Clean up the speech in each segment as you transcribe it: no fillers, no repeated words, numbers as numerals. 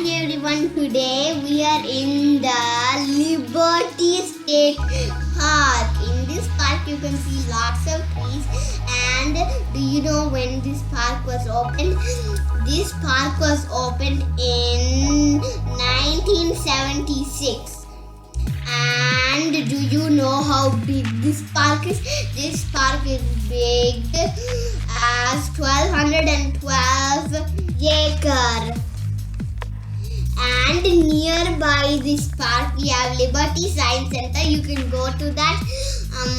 everyone, today we are in the Liberty State Park. In this park you can see lots of trees, and do you know when this park was opened? This park was opened in 1976. And do you know how big this park is? This park is big as 1212 acres. And nearby this park we have Liberty Science Center. You can go to that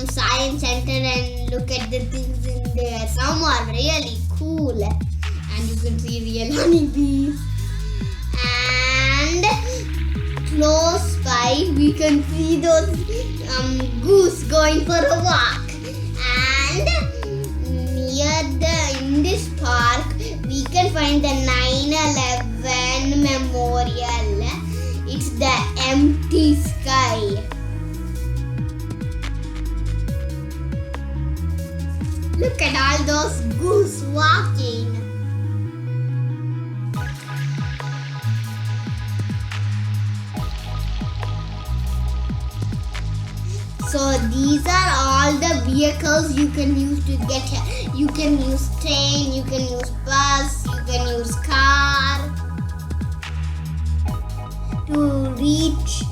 science center and look at the things in there. Some are really cool. And you can see real honeybees. And close by we can see those goose going for a walk. And in this park we can find the 9/11 memorial. It's the empty sky. Look at all those goose walking. So these are all the vehicles you can use to get here. You can use train, you can use bus, you can use car to reach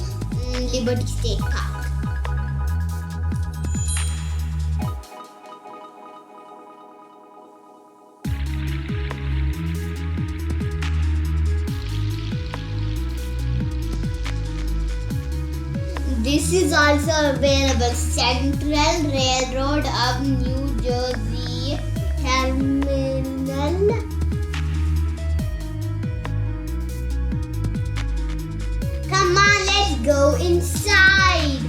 Liberty State Park. This is also available Central Railroad of New Jersey Terminal. Come on, let's go inside.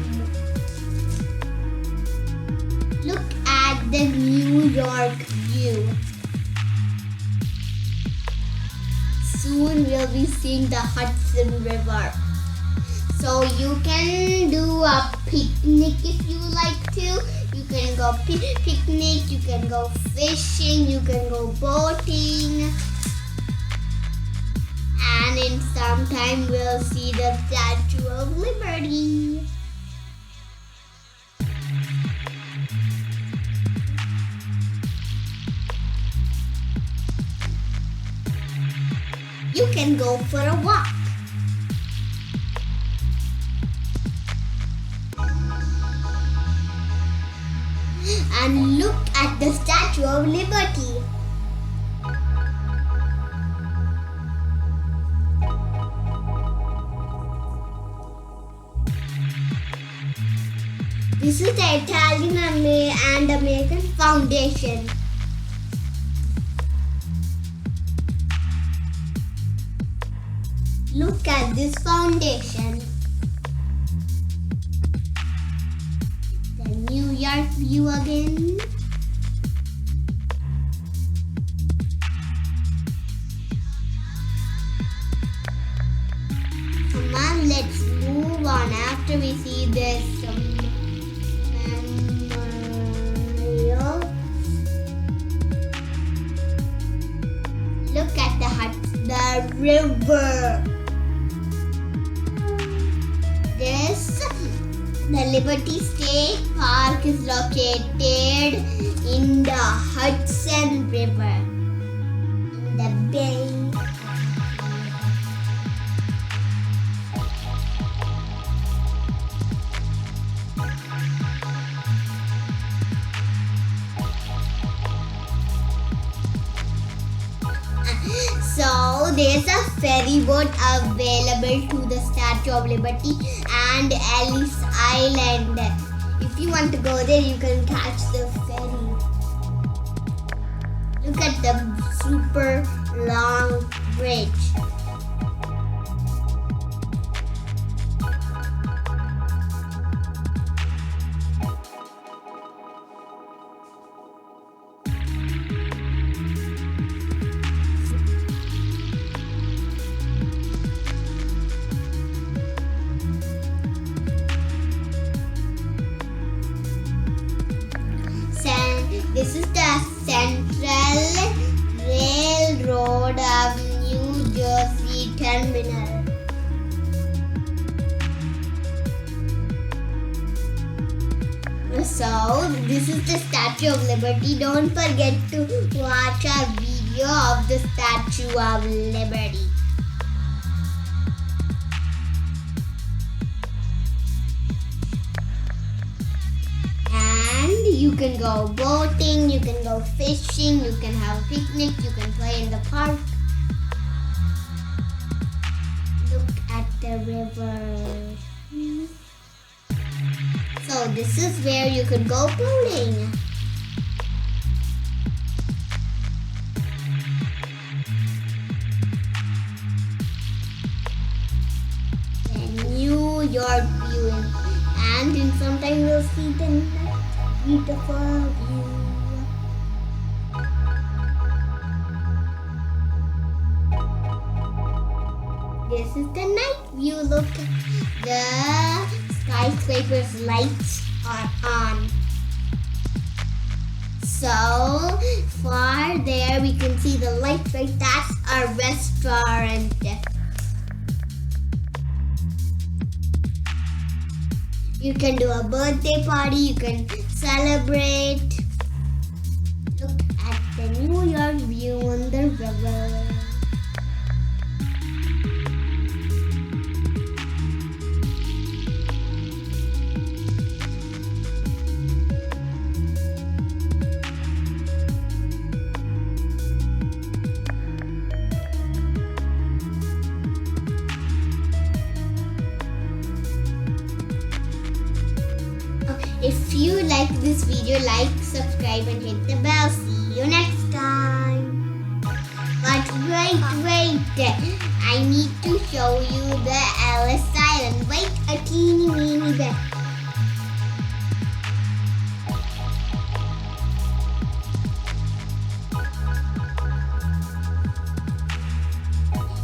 Look at the New York view. Soon we'll be seeing the Hudson River. So you can do a picnic if you like to. You can go picnic, you can go fishing, you can go boating. And in some time we'll see the Statue of Liberty. You can go for a walk. And look at the Statue of Liberty. This is the Italian and American Foundation. Look at this foundation. New York view again. Come on, let's move on after we see this memorial. Look at the river. The Liberty State Park is located in the Hudson River, in the bay. So there's a ferry boat available to the Statue of Liberty and Elis Island. If you want to go there, you can catch the ferry. Look at the super long bridge. This is the Central Railroad of New Jersey Terminal. winner. So, this is the Statue of Liberty. Don't forget to watch our video of the Statue of Liberty. And you can go boating, you can go fishing, you can have a picnic, you can play in the park. Look at the river. So this is where you could go boating. The New York view, and in some time we'll see the beautiful view. This is the night view. Look, the skyscraper's lights are on. So far there we can see the lights, right? That's our restaurant. You can do a birthday party, you can celebrate. Look at the New York view on the river. If you like this video, like, subscribe and hit the bell. See you next time. But wait. I need to show you the Elis Island. Wait a teeny weeny bit.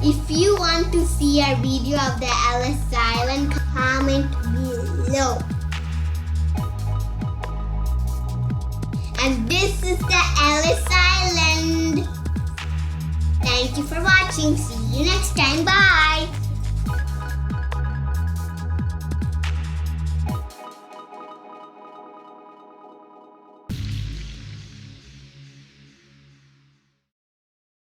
If you want to see a video of the Elis Island, comment below. And this is the Elis Island. Thank you for watching. See you next time. Bye.